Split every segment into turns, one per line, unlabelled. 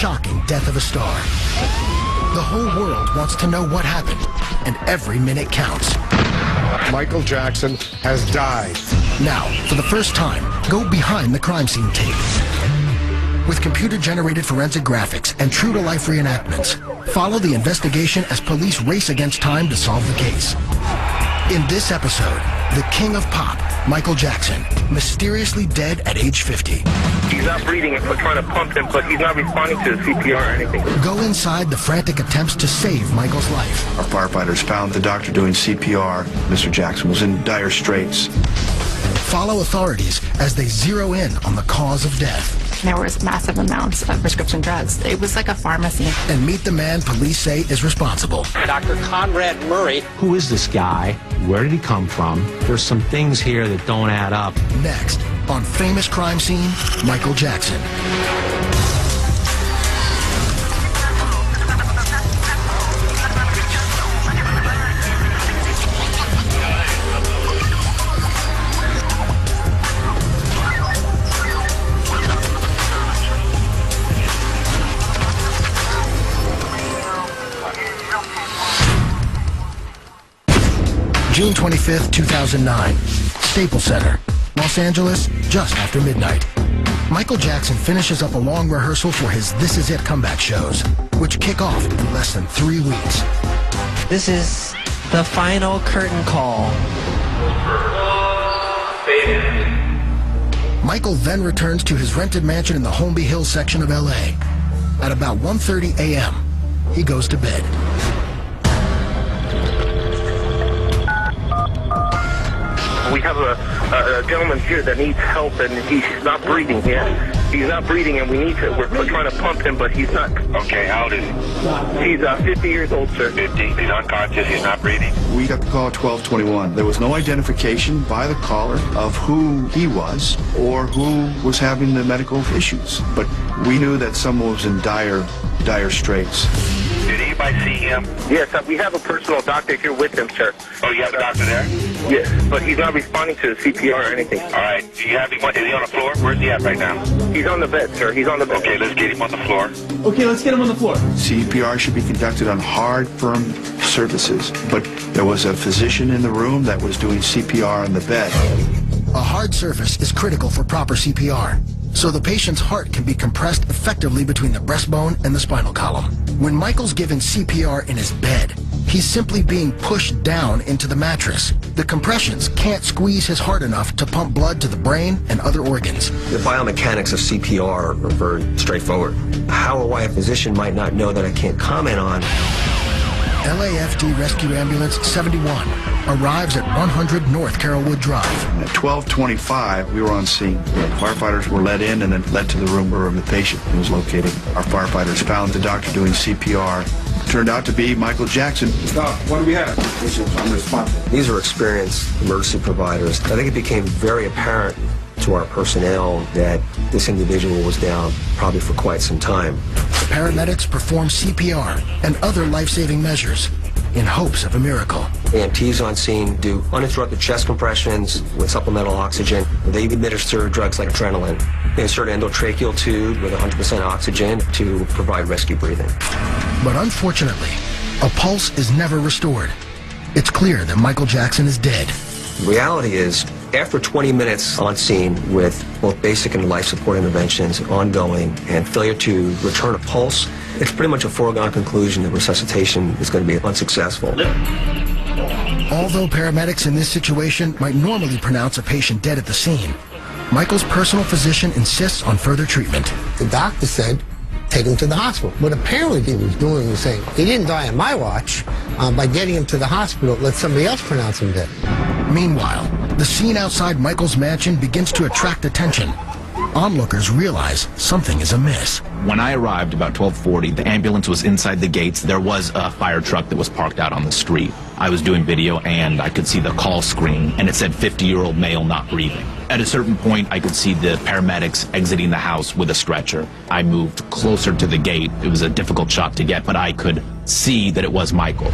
shocking death of a star. The whole world wants to know what happened, and every minute counts.
Michael Jackson has died.
Now, for the first time, go behind the crime scene tape. With computer-generated forensic graphics and true-to-life reenactments, follow the investigation as police race against time to solve the case. In this episode, the king of pop, Michael Jackson, mysteriously dead at age 50.
He's not breathing, we're trying to pump him, but he's not responding to the CPR or anything.
Go inside the frantic attempts to save Michael's life.
Our firefighters found the doctor doing CPR. Mr. Jackson was in dire straits.
Follow authorities as they zero in on the cause of death.
There was massive amounts of prescription drugs. It was like a pharmacy.
And meet the man police say is responsible.
Dr. Conrad Murray.
Who is this guy? Where did he come from? There's some things here that don't add up.
Next, on Famous Crime Scene, Michael Jackson. June 25th, 2009, Staples Center, Los Angeles, just after midnight. Michael Jackson finishes up a long rehearsal for his This Is It comeback shows, which kick off in less than 3 weeks.
This is the final curtain call.
Michael then returns to his rented mansion in the Holmby Hills section of LA. At about 1:30 a.m., he goes to bed.
We have a gentleman here that needs help, and he's not breathing. He's not breathing, and we're trying to pump him, but he's not.
Okay, how old is he?
He's 50 years old, sir.
50. He's unconscious. He's not breathing.
We got the call at 12:21. There was no identification by the caller of who he was or who was having the medical issues. But we knew that someone was in dire straits.
Did anybody see him?
Yes, we have a personal doctor here with him, sir.
Oh, you have a doctor there?
Yes, but he's not responding to the CPR or anything.
All right. Do you have him? Is he on the floor? Where's he at right now?
He's on the bed, sir. He's on the bed.
Okay, let's get him on the floor.
Okay, let's get him on the floor.
CPR should be conducted on hard, firm surfaces, but there was a physician in the room that was doing CPR on the bed.
A hard surface is critical for proper CPR, so the patient's heart can be compressed effectively between the breastbone and the spinal column. When Michael's given CPR in his bed, he's simply being pushed down into the mattress. The compressions can't squeeze his heart enough to pump blood to the brain and other organs.
The biomechanics of CPR are very straightforward. How or why a physician might not know that I can't comment on.
LAFD Rescue Ambulance 71 arrives at 100 North Carrollwood Drive.
At 12:25, we were on scene. Firefighters were led in and then led to the room where the patient was located. Our firefighters found the doctor doing CPR. Turned out to be Michael Jackson.
Doc, what do we have? Patient's unresponsive.
These are experienced emergency providers. I think it became very apparent to our personnel that this individual was down probably for quite some time.
The paramedics perform CPR and other life-saving measures in hopes of a miracle.
EMTs on scene do uninterrupted chest compressions with supplemental oxygen. They administer drugs like adrenaline. They insert an endotracheal tube with 100% oxygen to provide rescue breathing.
But unfortunately, a pulse is never restored. It's clear that Michael Jackson is dead.
The reality is, after 20 minutes on scene with both basic and life support interventions ongoing and failure to return a pulse, it's pretty much a foregone conclusion that resuscitation is going to be unsuccessful.
Although paramedics in this situation might normally pronounce a patient dead at the scene, Michael's personal physician insists on further treatment.
The doctor said, take him to the hospital. What apparently he was doing was saying, he didn't die on my watch. By getting him to the hospital, let somebody else pronounce him dead.
Meanwhile, the scene outside Michael's mansion begins to attract attention. Onlookers realize something is amiss.
When I arrived about 12:40, the ambulance was inside the gates. There was a fire truck that was parked out on the street. I was doing video and I could see the call screen and it said 50-year-old male not breathing. At a certain point, I could see the paramedics exiting the house with a stretcher. I moved closer to the gate. It was a difficult shot to get, but I could see that it was Michael.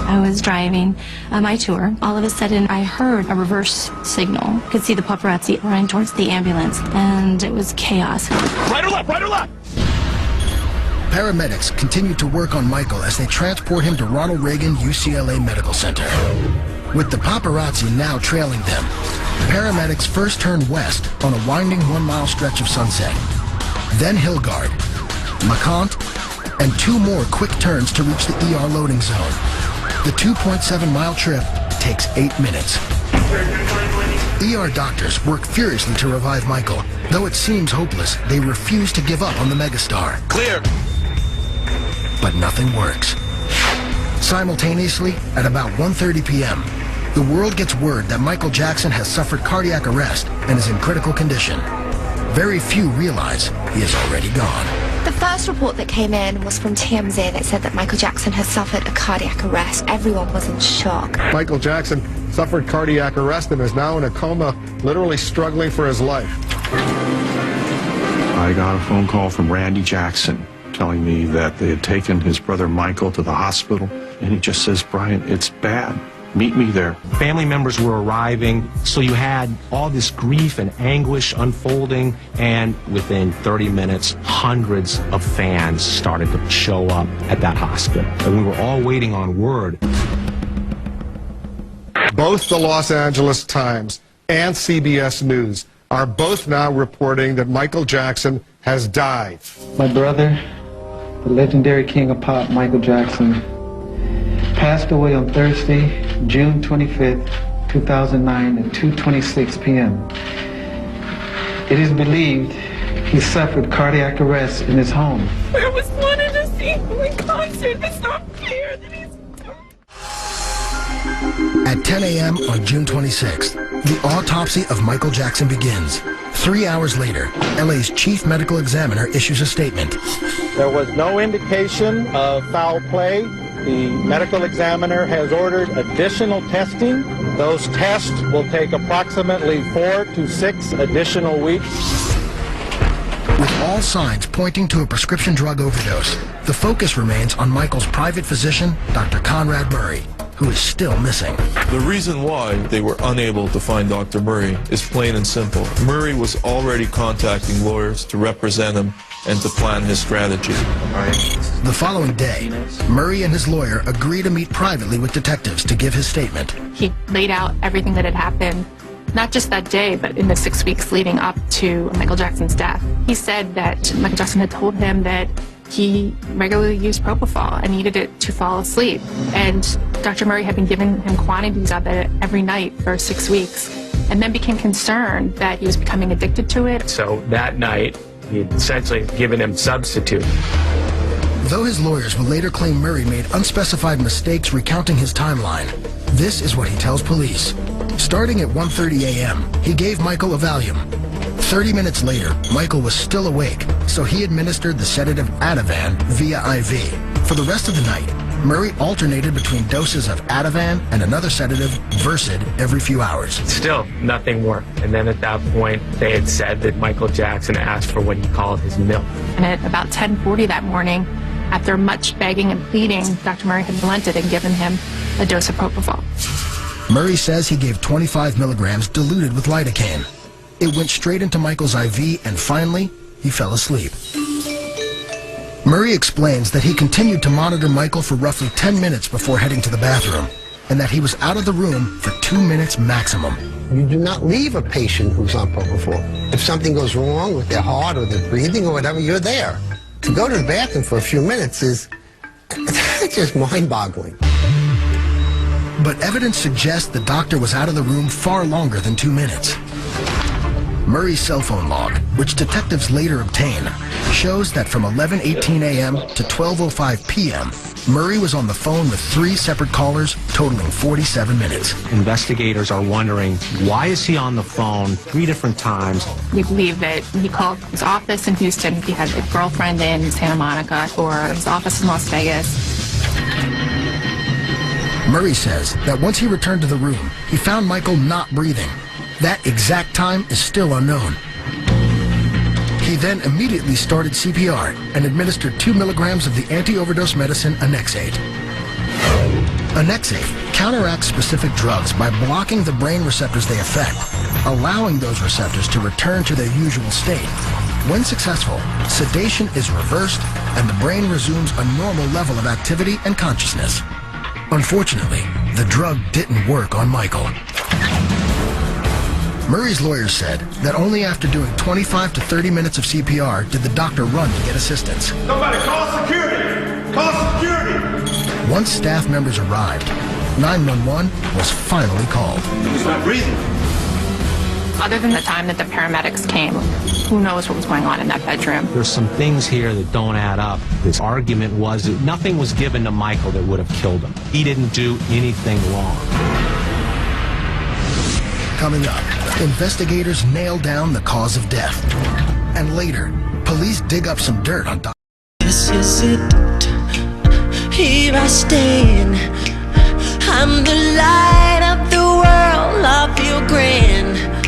I was driving my tour. All of a sudden, I heard a reverse signal. I could see the paparazzi running towards the ambulance, and it was chaos.
Right or left? Right or left?
Paramedics continue to work on Michael as they transport him to Ronald Reagan UCLA Medical Center. With the paparazzi now trailing them, paramedics first turn west on a winding 1-mile stretch of Sunset. Then Hillgard, LeConte, and 2 more quick turns to reach the ER loading zone. The 2.7-mile trip takes 8 minutes. ER doctors work furiously to revive Michael. Though it seems hopeless, they refuse to give up on the megastar.
Clear.
But nothing works. Simultaneously, at about 1:30 p.m., the world gets word that Michael Jackson has suffered cardiac arrest and is in critical condition. Very few realize he is already gone.
The first report that came in was from TMZ that said that Michael Jackson had suffered a cardiac arrest. Everyone was in shock.
Michael Jackson suffered cardiac arrest and is now in a coma, literally struggling for his life.
I got a phone call from Randy Jackson telling me that they had taken his brother Michael to the hospital, and he just says, "Brian, it's bad. Meet me there."
Family members were arriving, so you had all this grief and anguish unfolding, and within 30 minutes, hundreds of fans started to show up at that hospital. And we were all waiting on word.
Both the Los Angeles Times and CBS News are both now reporting that Michael Jackson has died.
My brother, the legendary king of pop, Michael Jackson, passed away on Thursday, June 25th, 2009 at 2:26 p.m. It is believed he suffered cardiac arrest in his home.
I was wanted to see him in concert. It's not fair that he's...
At 10 a.m. on June 26th, the autopsy of Michael Jackson begins. 3 hours later, LA's chief medical examiner issues a statement.
There was no indication of foul play. The medical examiner has ordered additional testing. Those tests will take approximately 4 to 6 additional weeks.
With all signs pointing to a prescription drug overdose, the focus remains on Michael's private physician, Dr. Conrad Murray, who is still missing.
The reason why they were unable to find Dr. Murray is plain and simple. Murray was already contacting lawyers to represent him and to plan his strategy.
The following day, Murray and his lawyer agree to meet privately with detectives to give his statement.
He laid out everything that had happened, not just that day, but in the 6 weeks leading up to Michael Jackson's death. He said that Michael Jackson had told him that he regularly used propofol and needed it to fall asleep. And Dr. Murray had been giving him quantities of it every night for 6 weeks, and then became concerned that he was becoming addicted to it.
So that night, he had essentially given him substitute.
Though his lawyers will later claim Murray made unspecified mistakes recounting his timeline, this is what he tells police. Starting at 1:30 a.m., he gave Michael a Valium. 30 minutes later, Michael was still awake, so he administered the sedative Ativan via IV. For the rest of the night, Murray alternated between doses of Ativan and another sedative, Versed, every few hours.
Still, nothing worked. And then at that point, they had said that Michael Jackson asked for what he called his milk.
And at about 10:40 that morning, after much begging and pleading, Dr. Murray had relented and given him a dose of propofol.
Murray says he gave 25 milligrams diluted with lidocaine. It went straight into Michael's IV, and finally, he fell asleep. Murray explains that he continued to monitor Michael for roughly 10 minutes before heading to the bathroom, and that he was out of the room for 2 minutes maximum.
You do not leave a patient who's on propofol. If something goes wrong with their heart or their breathing or whatever, you're there. To go to the bathroom for a few minutes is just mind-boggling.
But evidence suggests the doctor was out of the room far longer than 2 minutes. Murray's cell phone log, which detectives later obtain, shows that from 11:18 a.m. to 12:05 p.m., Murray was on the phone with 3 separate callers, totaling 47 minutes.
Investigators are wondering, why is he on the phone 3 different times?
We believe that he called his office in Houston, he had a girlfriend in Santa Monica, or his office in Las Vegas.
Murray says that once he returned to the room, he found Michael not breathing. That exact time is still unknown. He then immediately started CPR and administered 2 milligrams of the anti-overdose medicine Annexate. Annexate counteracts specific drugs by blocking the brain receptors they affect, allowing those receptors to return to their usual state, When successful, sedation is reversed and the brain resumes a normal level of activity and consciousness. Unfortunately, the drug didn't work on Michael. Murray's lawyers said that only after doing 25 to 30 minutes of CPR did the doctor run to get assistance.
Somebody call security! Call security!
Once staff members arrived, 911 was finally called.
He's not breathing.
Other than the time that the paramedics came, who knows what was going on in that bedroom.
There's some things here that don't add up. This argument was that nothing was given to Michael that would have killed him. He didn't do anything wrong.
Coming up, investigators nail down the cause of death. And later, police dig up some dirt on Dr.
This is it. Here I stand. I'm the light of the world. I feel grand.